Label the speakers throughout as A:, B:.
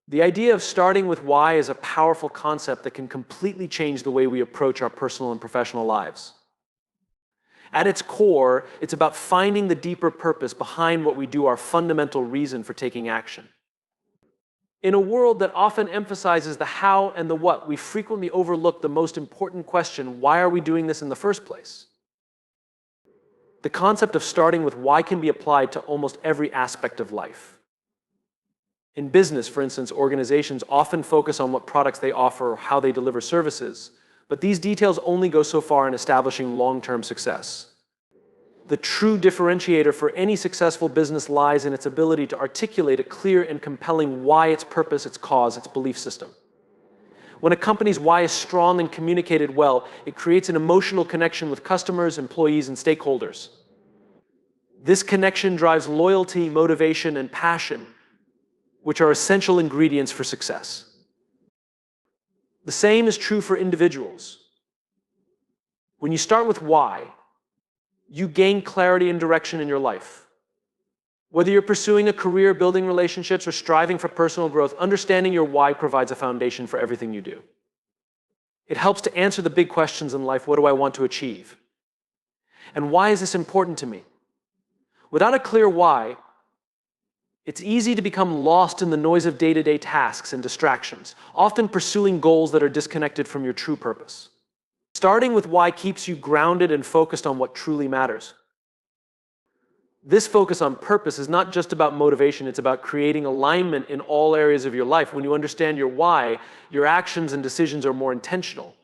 A: The idea of starting with why is a powerful concept that can completely change the way we approach our personal and professional lives. At its core, it's about finding the deeper purpose behind what we do, our fundamental reason for taking action. In a world that often emphasizes the how and the what, we frequently overlook the most important question: why are we doing this in the first place? The concept of starting with why can be applied to almost every aspect of life. In business, for instance, organizations often focus on what products they offer or how they deliver services, but these details only go so far in establishing long-term success. The true differentiator for any successful business lies in its ability to articulate a clear and compelling why, its purpose, its cause, its belief system. When a company's why is strong and communicated well, it creates an emotional connection with customers, employees, and stakeholders. This connection drives loyalty, motivation, and passion, which are essential ingredients for success. The same is true for individuals. When you start with why, you gain clarity and direction in your life. Whether you're pursuing a career, building relationships, or striving for personal growth, understanding your why provides a foundation for everything you do. It helps to answer the big questions in life. What do I want to achieve? And why is this important to me? Without a clear why, it's easy to become lost in the noise of day-to-day tasks and distractions, often pursuing goals that are disconnected from your true purpose. Starting with why keeps you grounded and focused on what truly matters. This focus on purpose is not just about motivation, it's about creating alignment in all areas of your life. When you understand your why, your actions and decisions are more intentional.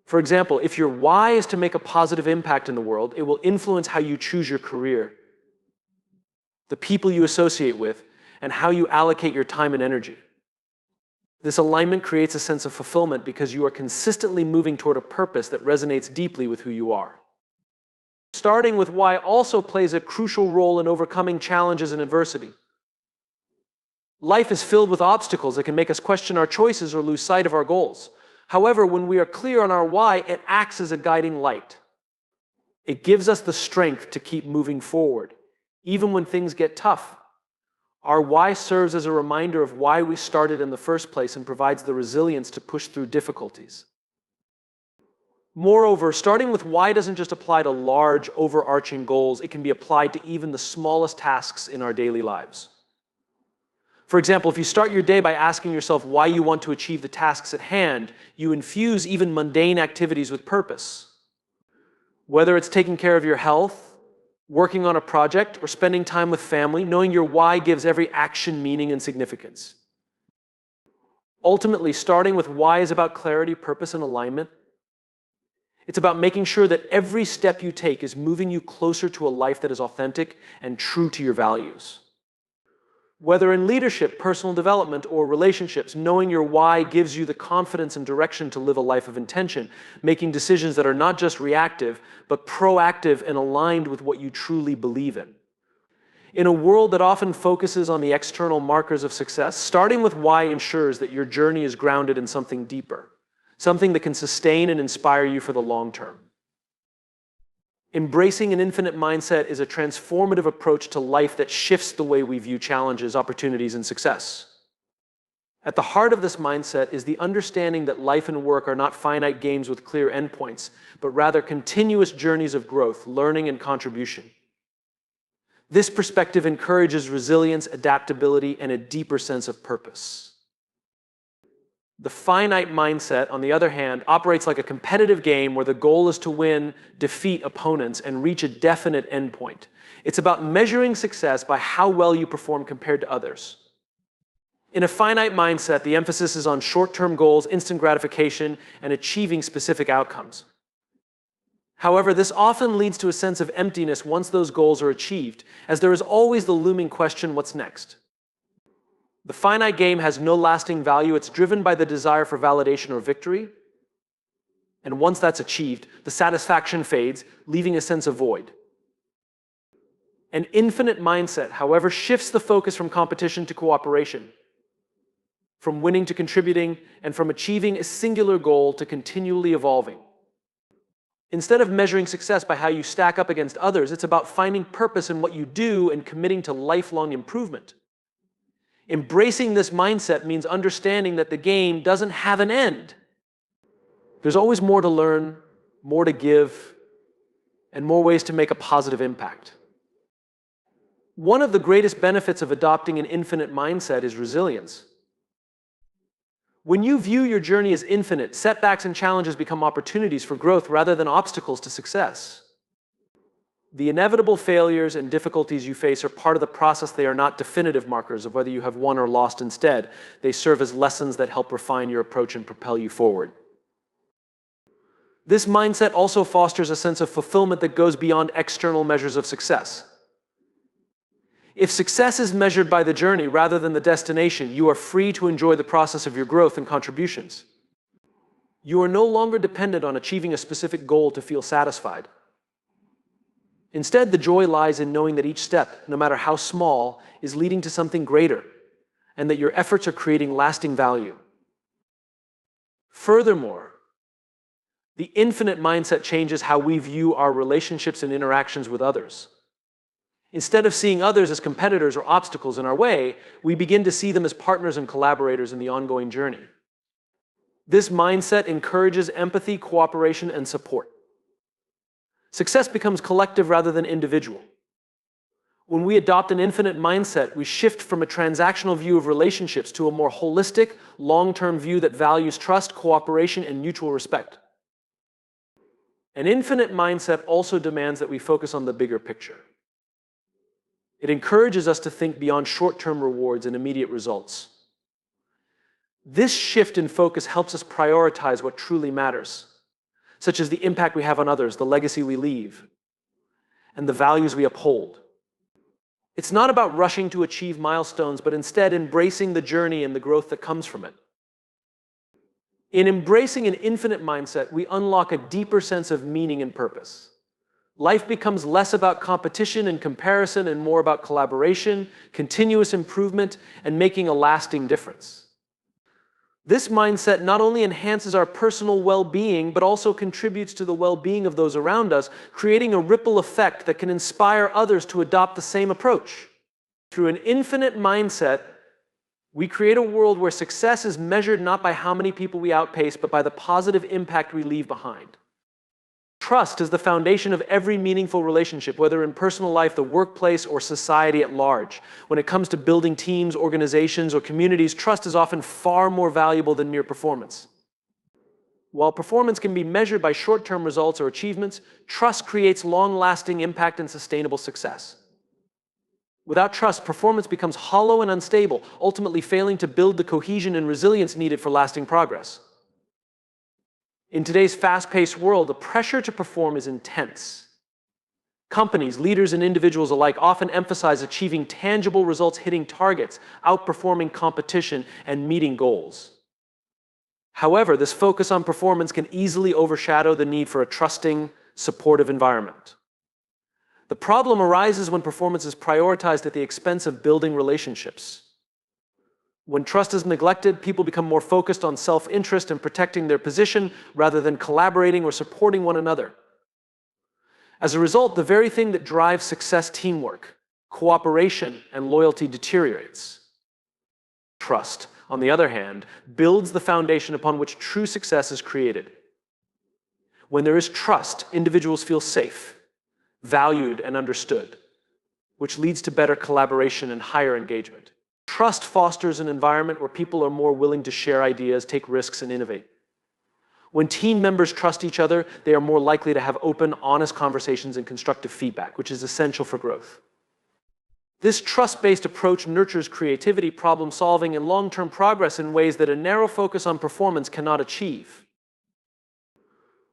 A: For example, if your why is to make a positive impact in the world, it will influence how you choose your career, the people you associate with, and how you allocate your time and energy. This alignment creates a sense of fulfillment because you are consistently moving toward a purpose that resonates deeply with who you are. Starting with why also plays a crucial role in overcoming challenges and adversity. Life is filled with obstacles that can make us question our choices or lose sight of our goals. However, when we are clear on our why, it acts as a guiding light. It gives us the strength to keep moving forward, even when things get tough. Our why serves as a reminder of why we started in the first place and provides the resilience to push through difficulties. Moreover, starting with why doesn't just apply to large, overarching goals. It can be applied to even the smallest tasks in our daily lives. For example, if you start your day by asking yourself why you want to achieve the tasks at hand, you infuse even mundane activities with purpose. Whether it's taking care of your health, working on a project, or spending time with family, knowing your why gives every action meaning and significance. Ultimately, starting with why is about clarity, purpose, and alignment. It's about making sure that every step you take is moving you closer to a life that is authentic and true to your values. Whether in leadership, personal development, or relationships, knowing your why gives you the confidence and direction to live a life of intention, making decisions that are not just reactive, but proactive and aligned with what you truly believe in. In a world that often focuses on the external markers of success, starting with why ensures that your journey is grounded in something deeper, something that can sustain and inspire you for the long term. Embracing an infinite mindset is a transformative approach to life that shifts the way we view challenges, opportunities, and success. At the heart of this mindset is the understanding that life and work are not finite games with clear endpoints, but rather continuous journeys of growth, learning, and contribution. This perspective encourages resilience, adaptability, and a deeper sense of purpose. The finite mindset, on the other hand, operates like a competitive game where the goal is to win, defeat opponents, and reach a definite endpoint. It's about measuring success by how well you perform compared to others. In a finite mindset, the emphasis is on short-term goals, instant gratification, and achieving specific outcomes. However, this often leads to a sense of emptiness once those goals are achieved, as there is always the looming question, what's next? The finite game has no lasting value. It's driven by the desire for validation or victory. And once that's achieved, the satisfaction fades, leaving a sense of void. An infinite mindset, however, shifts the focus from competition to cooperation, from winning to contributing, and from achieving a singular goal to continually evolving. Instead of measuring success by how you stack up against others, it's about finding purpose in what you do and committing to lifelong improvement. Embracing this mindset means understanding that the game doesn't have an end. There's always more to learn, more to give, and more ways to make a positive impact. One of the greatest benefits of adopting an infinite mindset is resilience. When you view your journey as infinite, setbacks and challenges become opportunities for growth rather than obstacles to success. The inevitable failures and difficulties you face are part of the process. They are not definitive markers of whether you have won or lost. Instead, they serve as lessons that help refine your approach and propel you forward. This mindset also fosters a sense of fulfillment that goes beyond external measures of success. If success is measured by the journey rather than the destination, you are free to enjoy the process of your growth and contributions. You are no longer dependent on achieving a specific goal to feel satisfied. Instead, the joy lies in knowing that each step, no matter how small, is leading to something greater, and that your efforts are creating lasting value. Furthermore, the infinite mindset changes how we view our relationships and interactions with others. Instead of seeing others as competitors or obstacles in our way, we begin to see them as partners and collaborators in the ongoing journey. This mindset encourages empathy, cooperation, and support. Success becomes collective rather than individual. When we adopt an infinite mindset, we shift from a transactional view of relationships to a more holistic, long-term view that values trust, cooperation, and mutual respect. An infinite mindset also demands that we focus on the bigger picture. It encourages us to think beyond short-term rewards and immediate results. This shift in focus helps us prioritize what truly matters, such as the impact we have on others, the legacy we leave, and the values we uphold. It's not about rushing to achieve milestones, but instead embracing the journey and the growth that comes from it. In embracing an infinite mindset, we unlock a deeper sense of meaning and purpose. Life becomes less about competition and comparison and more about collaboration, continuous improvement, and making a lasting difference. This mindset not only enhances our personal well-being, but also contributes to the well-being of those around us, creating a ripple effect that can inspire others to adopt the same approach. Through an infinite mindset, we create a world where success is measured not by how many people we outpace, but by the positive impact we leave behind. Trust is the foundation of every meaningful relationship, whether in personal life, the workplace, or society at large. When it comes to building teams, organizations, or communities, trust is often far more valuable than mere performance. While performance can be measured by short-term results or achievements, trust creates long-lasting impact and sustainable success. Without trust, performance becomes hollow and unstable, ultimately failing to build the cohesion and resilience needed for lasting progress. In today's fast-paced world, the pressure to perform is intense. Companies, leaders, and individuals alike often emphasize achieving tangible results, hitting targets, outperforming competition, and meeting goals. However, this focus on performance can easily overshadow the need for a trusting, supportive environment. The problem arises when performance is prioritized at the expense of building relationships. When trust is neglected, people become more focused on self-interest and protecting their position rather than collaborating or supporting one another. As a result, the very thing that drives success, teamwork, cooperation, and loyalty deteriorates. Trust, on the other hand, builds the foundation upon which true success is created. When there is trust, individuals feel safe, valued, and understood, which leads to better collaboration and higher engagement. Trust fosters an environment where people are more willing to share ideas, take risks, and innovate. When team members trust each other, they are more likely to have open, honest conversations and constructive feedback, which is essential for growth. This trust-based approach nurtures creativity, problem-solving, and long-term progress in ways that a narrow focus on performance cannot achieve.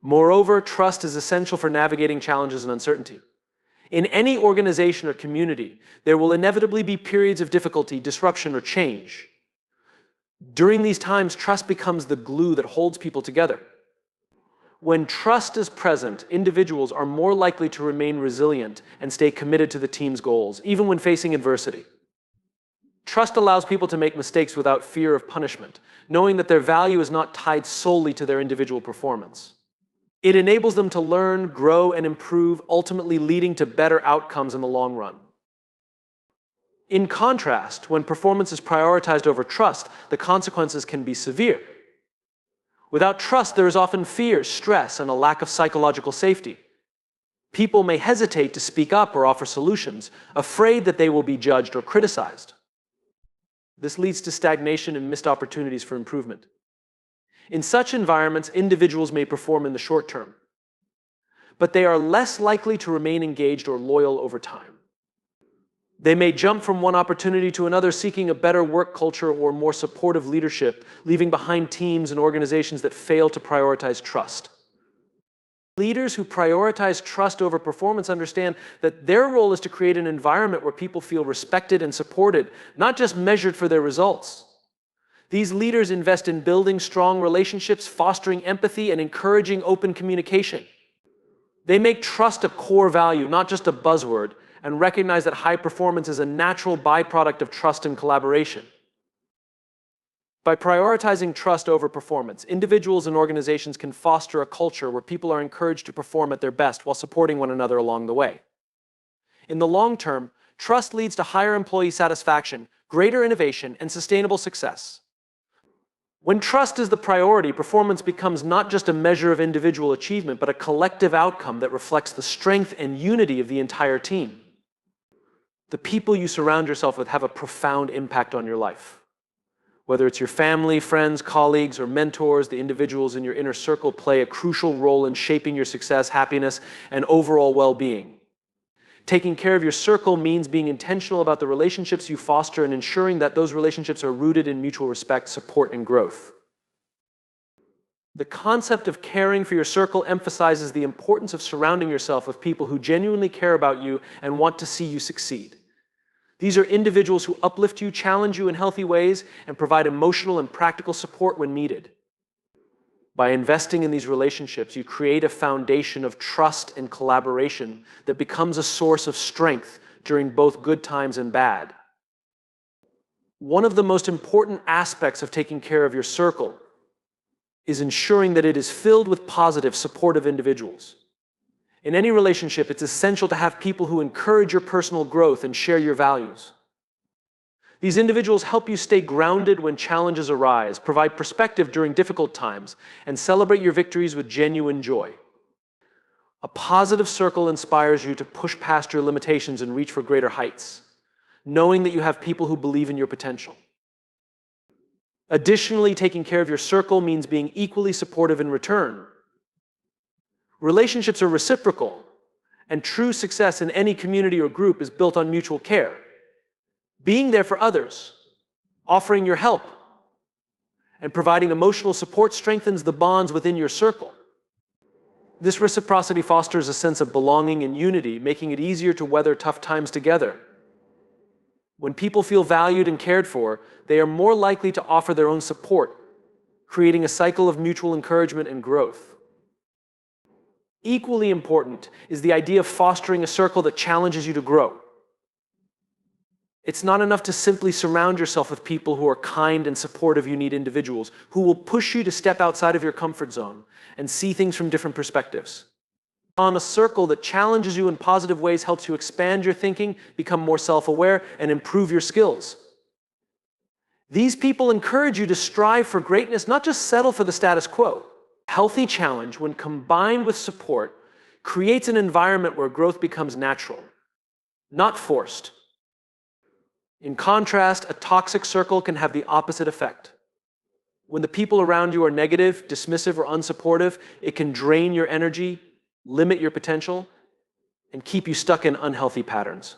A: Moreover, trust is essential for navigating challenges and uncertainty. In any organization or community, there will inevitably be periods of difficulty, disruption, or change. During these times, trust becomes the glue that holds people together. When trust is present, individuals are more likely to remain resilient and stay committed to the team's goals, even when facing adversity. Trust allows people to make mistakes without fear of punishment, knowing that their value is not tied solely to their individual performance. It enables them to learn, grow, and improve, ultimately leading to better outcomes in the long run. In contrast, when performance is prioritized over trust, the consequences can be severe. Without trust, there is often fear, stress, and a lack of psychological safety. People may hesitate to speak up or offer solutions, afraid that they will be judged or criticized. This leads to stagnation and missed opportunities for improvement. In such environments, individuals may perform in the short term, but they are less likely to remain engaged or loyal over time. They may jump from one opportunity to another, seeking a better work culture or more supportive leadership, leaving behind teams and organizations that fail to prioritize trust. Leaders who prioritize trust over performance understand that their role is to create an environment where people feel respected and supported, not just measured for their results. These leaders invest in building strong relationships, fostering empathy, and encouraging open communication. They make trust a core value, not just a buzzword, and recognize that high performance is a natural byproduct of trust and collaboration. By prioritizing trust over performance, individuals and organizations can foster a culture where people are encouraged to perform at their best while supporting one another along the way. In the long term, trust leads to higher employee satisfaction, greater innovation, and sustainable success. When trust is the priority, performance becomes not just a measure of individual achievement, but a collective outcome that reflects the strength and unity of the entire team. The people you surround yourself with have a profound impact on your life. Whether it's your family, friends, colleagues, or mentors, the individuals in your inner circle play a crucial role in shaping your success, happiness, and overall well-being. Taking care of your circle means being intentional about the relationships you foster and ensuring that those relationships are rooted in mutual respect, support, and growth. The concept of caring for your circle emphasizes the importance of surrounding yourself with people who genuinely care about you and want to see you succeed. These are individuals who uplift you, challenge you in healthy ways, and provide emotional and practical support when needed. By investing in these relationships, you create a foundation of trust and collaboration that becomes a source of strength during both good times and bad. One of the most important aspects of taking care of your circle is ensuring that it is filled with positive, supportive individuals. In any relationship, it's essential to have people who encourage your personal growth and share your values. These individuals help you stay grounded when challenges arise, provide perspective during difficult times, and celebrate your victories with genuine joy. A positive circle inspires you to push past your limitations and reach for greater heights, knowing that you have people who believe in your potential. Additionally, taking care of your circle means being equally supportive in return. Relationships are reciprocal, and true success in any community or group is built on mutual care. Being there for others, offering your help, and providing emotional support strengthens the bonds within your circle. This reciprocity fosters a sense of belonging and unity, making it easier to weather tough times together. When people feel valued and cared for, they are more likely to offer their own support, creating a cycle of mutual encouragement and growth. Equally important is the idea of fostering a circle that challenges you to grow. It's not enough to simply surround yourself with people who are kind and supportive. You need individuals who will push you to step outside of your comfort zone and see things from different perspectives. A circle that challenges you in positive ways helps you expand your thinking, become more self-aware, and improve your skills. These people encourage you to strive for greatness, not just settle for the status quo. Healthy challenge, when combined with support, creates an environment where growth becomes natural, not forced. In contrast, a toxic circle can have the opposite effect. When the people around you are negative, dismissive, or unsupportive, it can drain your energy, limit your potential, and keep you stuck in unhealthy patterns.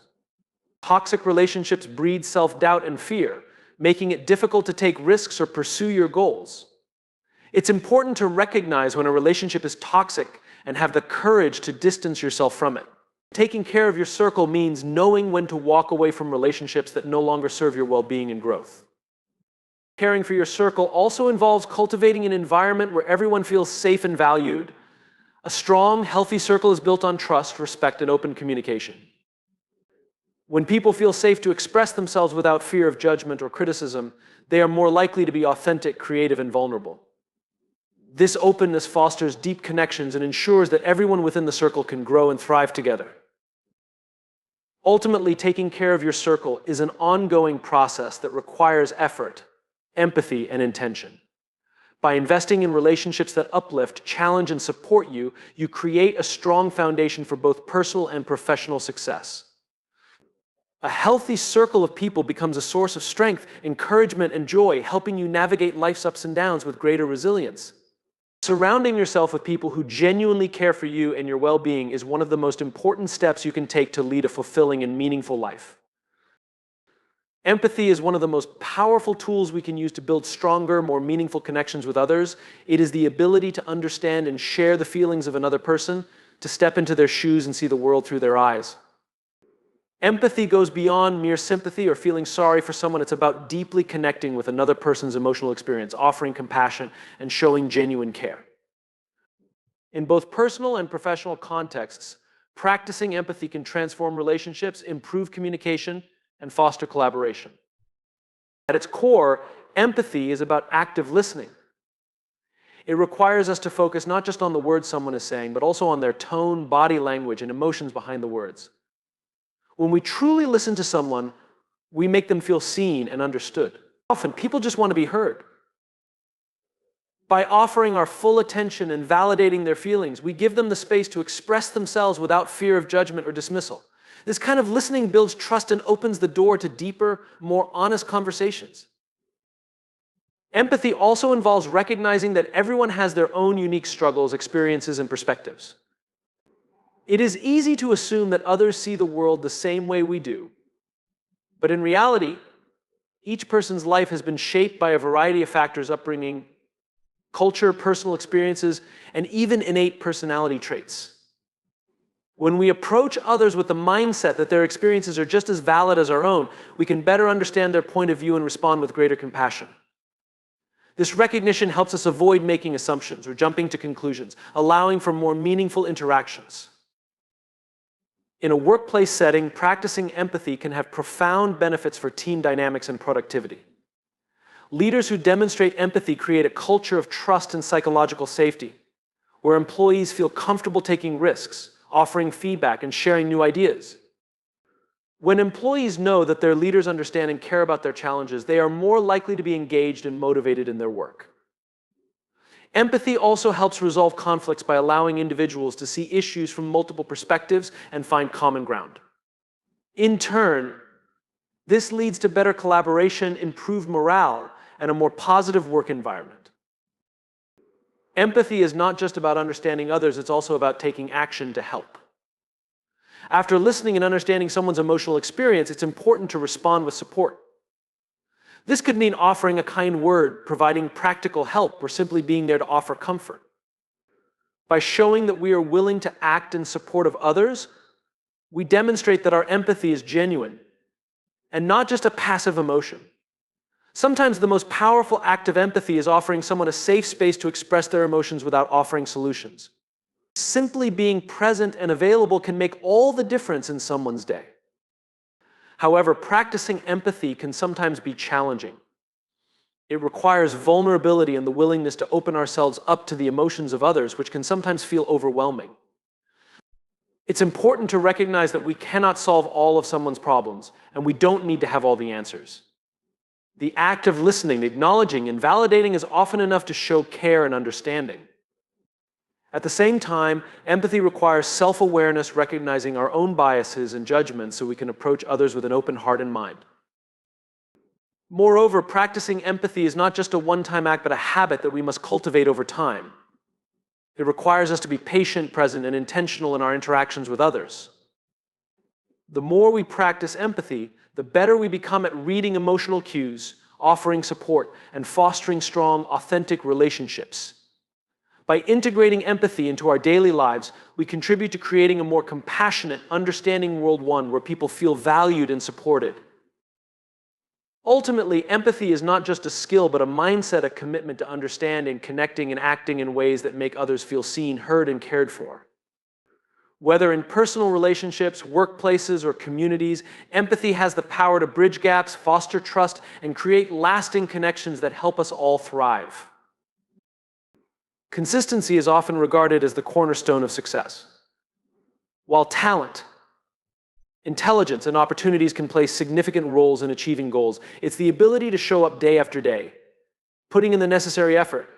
A: Toxic relationships breed self-doubt and fear, making it difficult to take risks or pursue your goals. It's important to recognize when a relationship is toxic and have the courage to distance yourself from it. Taking care of your circle means knowing when to walk away from relationships that no longer serve your well-being and growth. Caring for your circle also involves cultivating an environment where everyone feels safe and valued. A strong, healthy circle is built on trust, respect, and open communication. When people feel safe to express themselves without fear of judgment or criticism, they are more likely to be authentic, creative, and vulnerable. This openness fosters deep connections and ensures that everyone within the circle can grow and thrive together. Ultimately, taking care of your circle is an ongoing process that requires effort, empathy, and intention. By investing in relationships that uplift, challenge, and support you, you create a strong foundation for both personal and professional success. A healthy circle of people becomes a source of strength, encouragement, and joy, helping you navigate life's ups and downs with greater resilience. Surrounding yourself with people who genuinely care for you and your well-being is one of the most important steps you can take to lead a fulfilling and meaningful life. Empathy is one of the most powerful tools we can use to build stronger, more meaningful connections with others. It is the ability to understand and share the feelings of another person, to step into their shoes and see the world through their eyes. Empathy goes beyond mere sympathy or feeling sorry for someone. It's about deeply connecting with another person's emotional experience, offering compassion, and showing genuine care. In both personal and professional contexts, practicing empathy can transform relationships, improve communication, and foster collaboration. At its core, empathy is about active listening. It requires us to focus not just on the words someone is saying, but also on their tone, body language, and emotions behind the words. When we truly listen to someone, we make them feel seen and understood. Often, people just want to be heard. By offering our full attention and validating their feelings, we give them the space to express themselves without fear of judgment or dismissal. This kind of listening builds trust and opens the door to deeper, more honest conversations. Empathy also involves recognizing that everyone has their own unique struggles, experiences, and perspectives. It is easy to assume that others see the world the same way we do, but in reality, each person's life has been shaped by a variety of factors: upbringing, culture, personal experiences, and even innate personality traits. When we approach others with the mindset that their experiences are just as valid as our own, we can better understand their point of view and respond with greater compassion. This recognition helps us avoid making assumptions or jumping to conclusions, allowing for more meaningful interactions. In a workplace setting, practicing empathy can have profound benefits for team dynamics and productivity. Leaders who demonstrate empathy create a culture of trust and psychological safety, where employees feel comfortable taking risks, offering feedback, and sharing new ideas. When employees know that their leaders understand and care about their challenges, they are more likely to be engaged and motivated in their work. Empathy also helps resolve conflicts by allowing individuals to see issues from multiple perspectives and find common ground. In turn, this leads to better collaboration, improved morale, and a more positive work environment. Empathy is not just about understanding others, it's also about taking action to help. After listening and understanding someone's emotional experience, it's important to respond with support. This could mean offering a kind word, providing practical help, or simply being there to offer comfort. By showing that we are willing to act in support of others, we demonstrate that our empathy is genuine and not just a passive emotion. Sometimes the most powerful act of empathy is offering someone a safe space to express their emotions without offering solutions. Simply being present and available can make all the difference in someone's day. However, practicing empathy can sometimes be challenging. It requires vulnerability and the willingness to open ourselves up to the emotions of others, which can sometimes feel overwhelming. It's important to recognize that we cannot solve all of someone's problems, and we don't need to have all the answers. The act of listening, acknowledging, and validating is often enough to show care and understanding. At the same time, empathy requires self-awareness, recognizing our own biases and judgments so we can approach others with an open heart and mind. Moreover, practicing empathy is not just a one-time act, but a habit that we must cultivate over time. It requires us to be patient, present, and intentional in our interactions with others. The more we practice empathy, the better we become at reading emotional cues, offering support, and fostering strong, authentic relationships. By integrating empathy into our daily lives, we contribute to creating a more compassionate, understanding world where people feel valued and supported. Ultimately, empathy is not just a skill, but a mindset, a commitment to understanding, connecting, and acting in ways that make others feel seen, heard, and cared for. Whether in personal relationships, workplaces, or communities, empathy has the power to bridge gaps, foster trust, and create lasting connections that help us all thrive. Consistency is often regarded as the cornerstone of success. While talent, Intelligence and opportunities can play significant roles in achieving goals. It's the ability to show up day after day, putting in the necessary effort,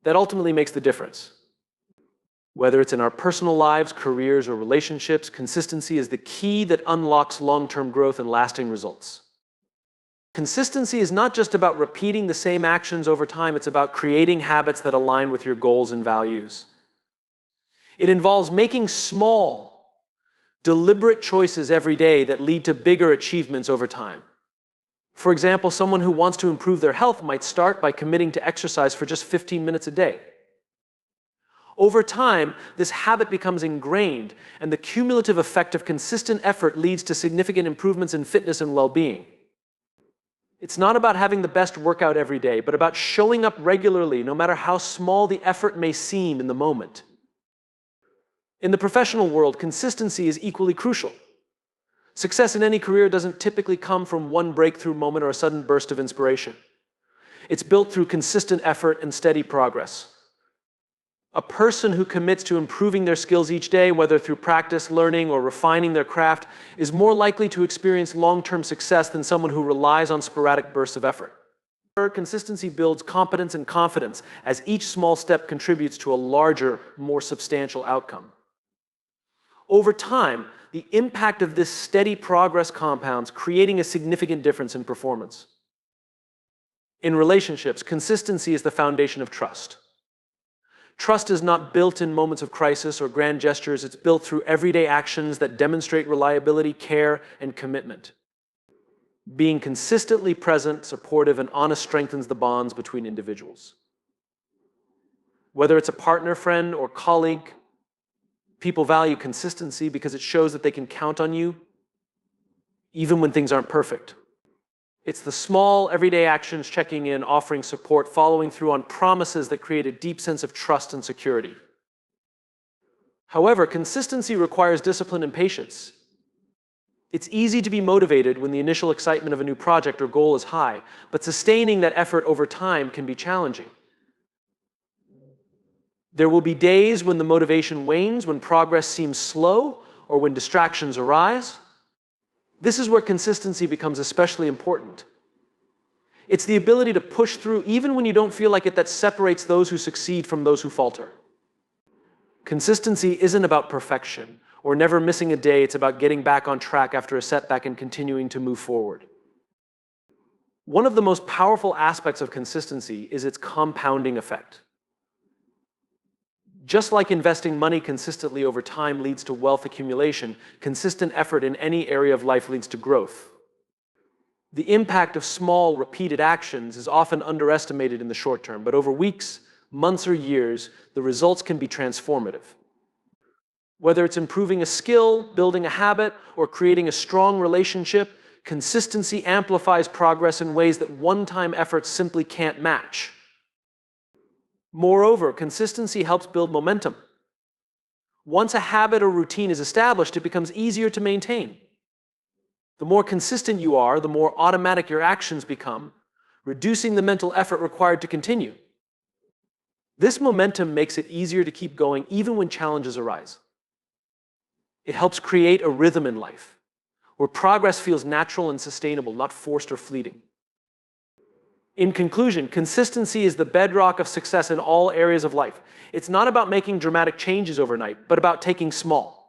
A: that ultimately makes the difference. Whether it's in our personal lives, careers, or relationships, consistency is the key that unlocks long-term growth and lasting results. Consistency is not just about repeating the same actions over time, it's about creating habits that align with your goals and values. It involves making small, deliberate choices every day that lead to bigger achievements over time. For example, someone who wants to improve their health might start by committing to exercise for just 15 minutes a day. Over time, this habit becomes ingrained, and the cumulative effect of consistent effort leads to significant improvements in fitness and well-being. It's not about having the best workout every day, but about showing up regularly, no matter how small the effort may seem in the moment. In the professional world, consistency is equally crucial. Success in any career doesn't typically come from one breakthrough moment or a sudden burst of inspiration. It's built through consistent effort and steady progress. A person who commits to improving their skills each day, whether through practice, learning, or refining their craft, is more likely to experience long-term success than someone who relies on sporadic bursts of effort. Consistency builds competence and confidence, as each small step contributes to a larger, more substantial outcome. Over time, the impact of this steady progress compounds, creating a significant difference in performance. In relationships, consistency is the foundation of trust. Trust is not built in moments of crisis or grand gestures. It's built through everyday actions that demonstrate reliability, care, and commitment. Being consistently present, supportive, and honest strengthens the bonds between individuals. Whether it's a partner, friend, or colleague, people value consistency because it shows that they can count on you, even when things aren't perfect. It's the small, everyday actions, checking in, offering support, following through on promises that create a deep sense of trust and security. However, consistency requires discipline and patience. It's easy to be motivated when the initial excitement of a new project or goal is high, but sustaining that effort over time can be challenging. There will be days when the motivation wanes, when progress seems slow, or when distractions arise. This is where consistency becomes especially important. It's the ability to push through even when you don't feel like it that separates those who succeed from those who falter. Consistency isn't about perfection or never missing a day. It's about getting back on track after a setback and continuing to move forward. One of the most powerful aspects of consistency is its compounding effect. Just like investing money consistently over time leads to wealth accumulation, consistent effort in any area of life leads to growth. The impact of small, repeated actions is often underestimated in the short term, but over weeks, months, or years, the results can be transformative. Whether it's improving a skill, building a habit, or creating a strong relationship, consistency amplifies progress in ways that one-time efforts simply can't match. Moreover, consistency helps build momentum. Once a habit or routine is established, it becomes easier to maintain. The more consistent you are, the more automatic your actions become, reducing the mental effort required to continue. This momentum makes it easier to keep going even when challenges arise. It helps create a rhythm in life, where progress feels natural and sustainable, not forced or fleeting. In conclusion, consistency is the bedrock of success in all areas of life. It's not about making dramatic changes overnight, but about taking small,